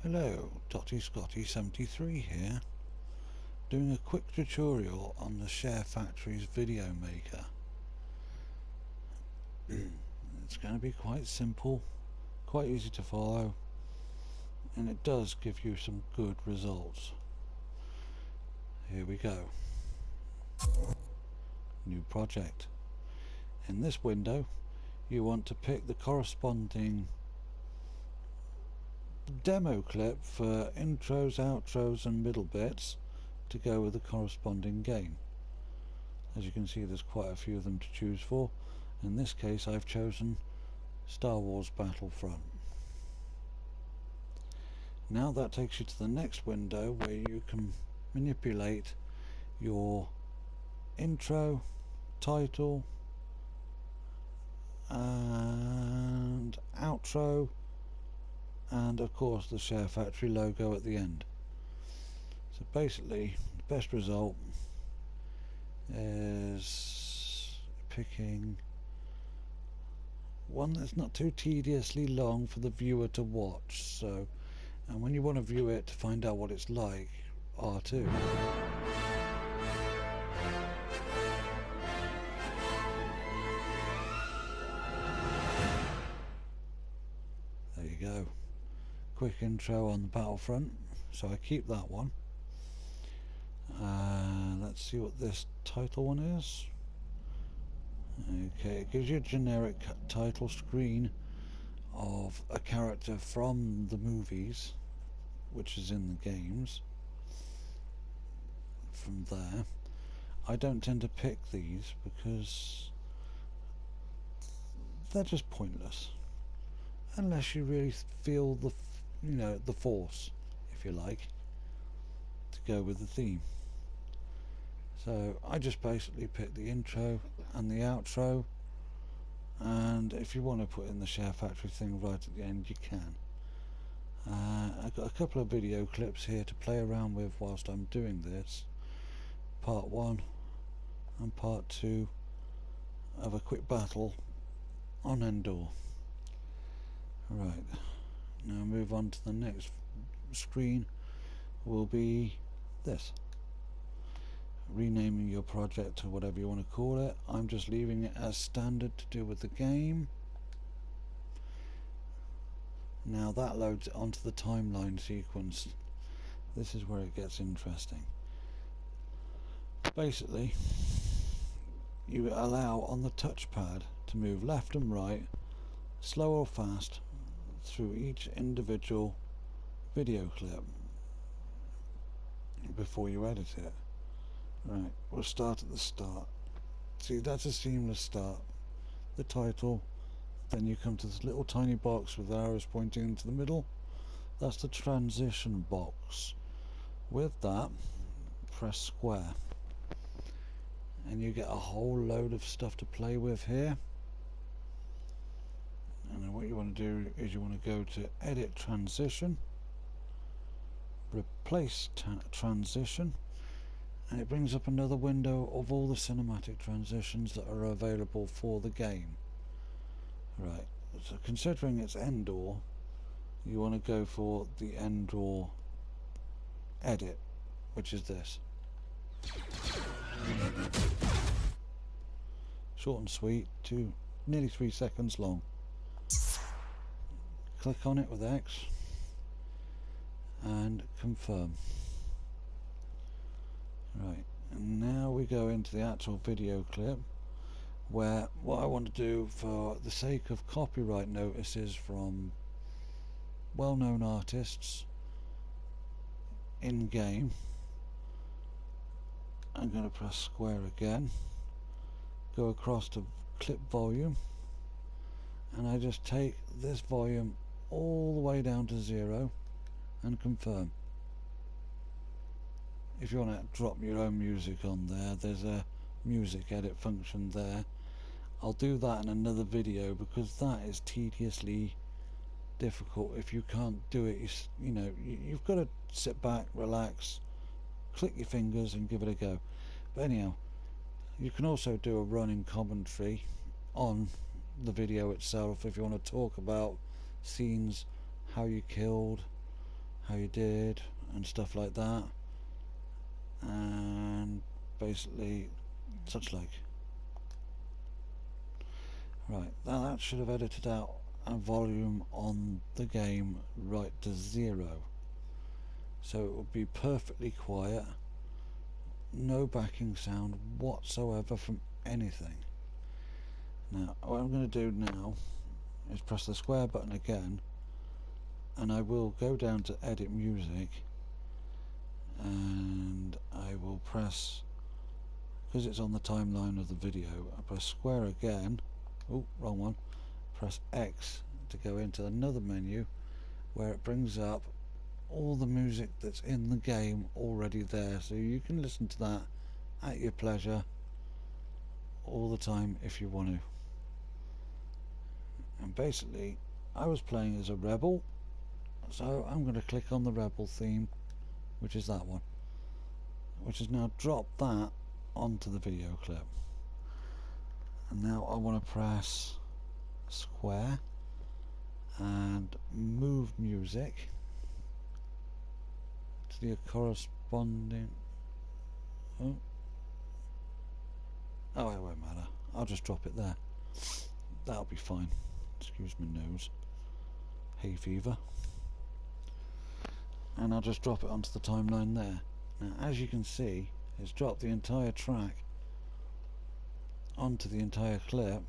Hello, Dotty Scotty 73 here, doing a quick tutorial on the SHAREfactory's video maker. It's going to be quite simple, quite easy to follow, and it does give you some good results. Here we go. New project. In this window you want to pick the corresponding demo clip for intros, outros and middle bits to go with the corresponding game. As you can see, there's quite a few of them to choose for. In this case I've chosen Star Wars Battlefront. Now that takes you to the next window where you can manipulate your intro, title and outro, and of course the SHAREfactory logo at the end. So basically the best result is picking one that's not too tediously long for the viewer to watch. So, and when you want to view it to find out what it's like, R2. There you go. Quick intro on the Battlefront, so I keep that one. Let's see what this title one is. Okay, it gives you a generic title screen of a character from the movies, which is in the games. From there, I don't tend to pick these because they're just pointless, unless you really feel the the force, if you like, to go with the theme. So I just basically pick the intro and the outro, and if you want to put in the SHAREfactory thing right at the end, you can. I've got a couple of video clips here to play around with whilst I'm doing this. Part 1 and part 2 of a quick battle on Endor. Right, now move on to the next screen. Will be this. Renaming your project to whatever you want to call it. I'm just leaving it as standard to do with the game. Now that loads it onto the timeline sequence. This is where it gets interesting. Basically, you allow on the touchpad to move left and right, slow or fast, through each individual video clip before you edit it. Right, we'll start at the start. See, that's a seamless start. The title, then you come to this little tiny box with arrows pointing into the middle. That's the transition box. With that, press square, and you get a whole load of stuff to play with here. And then what you want to do is you want to go to edit transition, replace transition, and it brings up another window of all the cinematic transitions that are available for the game. Right, so considering it's Endor, you want to go for the Endor edit, which is this. Short and sweet, nearly 3 seconds long. Click on it with X and confirm. Right, and now we go into the actual video clip, where what I want to do, for the sake of copyright notices from well-known artists in game, I'm going to press square again, go across to clip volume, and I just take this volume all the way down to 0 and confirm. If you want to drop your own music on there, there's a music edit function there. I'll do that in another video because that is tediously difficult. If you can't do it, you've got to sit back, relax, click your fingers and give it a go. But anyhow, you can also do a running commentary on the video itself if you want to talk about scenes, how you killed, how you did and stuff like that, and basically such like. Right, now that should have edited out a volume on the game right to 0, so it will be perfectly quiet, no backing sound whatsoever from anything. Now what I'm going to do now is press the square button again, and I will go down to edit music, and I will press, because it's on the timeline of the video, I press square again, oh wrong one, press X to go into another menu where it brings up all the music that's in the game already there, so you can listen to that at your pleasure all the time if you want to. And basically I was playing as a rebel, so I'm going to click on the rebel theme, which is that one, which has now dropped that onto the video clip. And now I want to press square and move music to the corresponding, oh it won't matter, I'll just drop it there, that'll be fine, excuse my nose, hay fever, and I'll just drop it onto the timeline there. Now as you can see, it's dropped the entire track onto the entire clip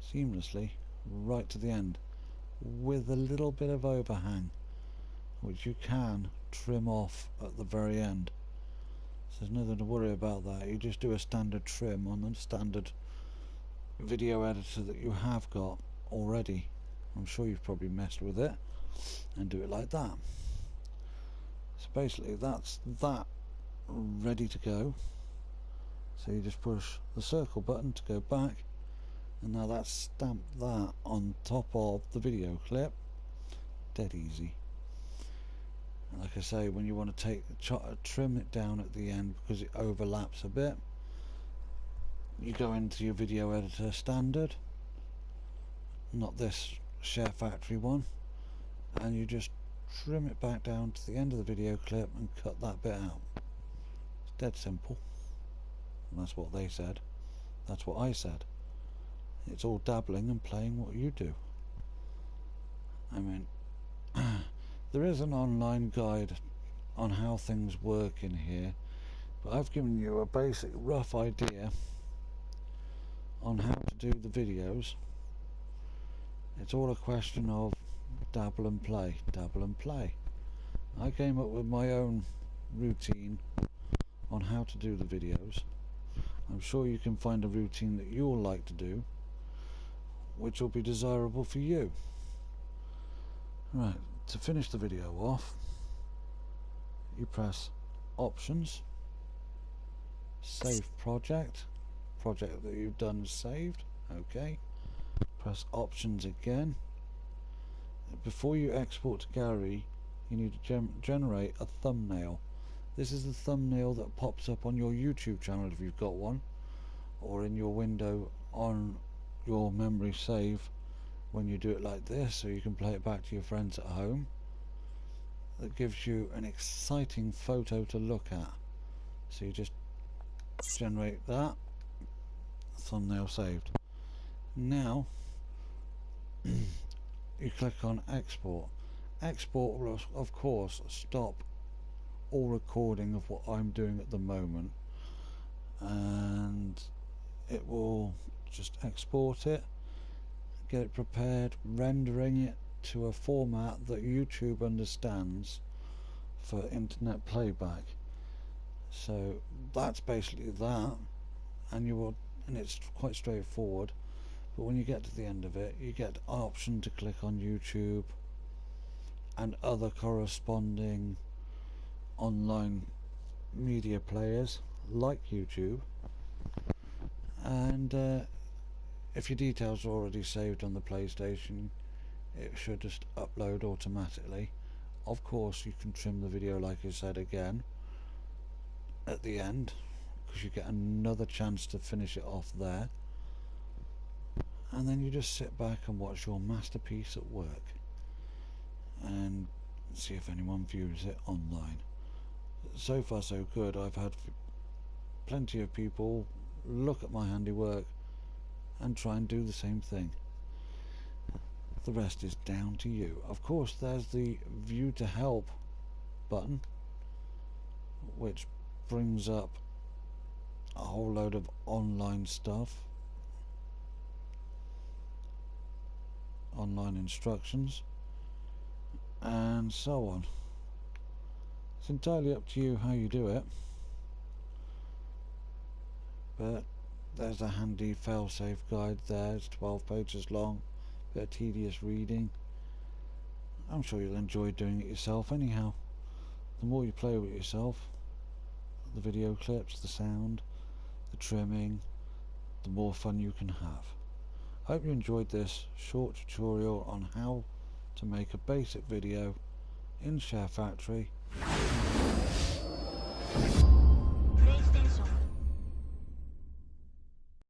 seamlessly right to the end, with a little bit of overhang which you can trim off at the very end. So there's nothing to worry about that. You just do a standard trim on the standard video editor that you have got already. I'm sure you've probably messed with it, and do it like that. So basically that's that ready to go. So you just push the circle button to go back, and now that's stamped that on top of the video clip. Dead easy. And like I say, when you want to trim it down at the end because it overlaps a bit, you go into your video editor standard, not this SHAREfactory one, and you just trim it back down to the end of the video clip and cut that bit out. It's dead simple. And that's what they said, that's what I said. It's all dabbling and playing what you do. I mean, there is an online guide on how things work in here, but I've given you a basic rough idea on how to do the videos. It's all a question of dabble and play, dabble and play. I came up with my own routine on how to do the videos. I'm sure you can find a routine that you'll like to do, which will be desirable for you. Right, to finish the video off, you press options, save project that you've done is saved, okay. Press options again. Before you export to gallery, you need to generate a thumbnail. This is the thumbnail that pops up on your YouTube channel if you've got one, or in your window on your memory save when you do it like this, so you can play it back to your friends at home. That gives you an exciting photo to look at. So you just generate that, thumbnail saved. Now you click on export. Export will of course stop all recording of what I'm doing at the moment, and it will just export it, get it prepared, rendering it to a format that YouTube understands for internet playback. So that's basically that, and it's quite straightforward. But when you get to the end of it, you get the option to click on YouTube and other corresponding online media players like YouTube, and if your details are already saved on the PlayStation, it should just upload automatically. Of course you can trim the video like I said again at the end, because you get another chance to finish it off there, and then you just sit back and watch your masterpiece at work. And see if anyone views it online. So far so good. I've had plenty of people look at my handiwork and try and do the same thing. The rest is down to you. Of course, there's the view to help button, which brings up a whole load of online stuff, online instructions, and so on. It's entirely up to you how you do it, but there's a handy fail-safe guide there. It's 12 pages long, bit of tedious reading. I'm sure you'll enjoy doing it yourself anyhow. The more you play with yourself, the video clips, the sound, the trimming, the more fun you can have. I hope you enjoyed this short tutorial on how to make a basic video in SHAREfactory.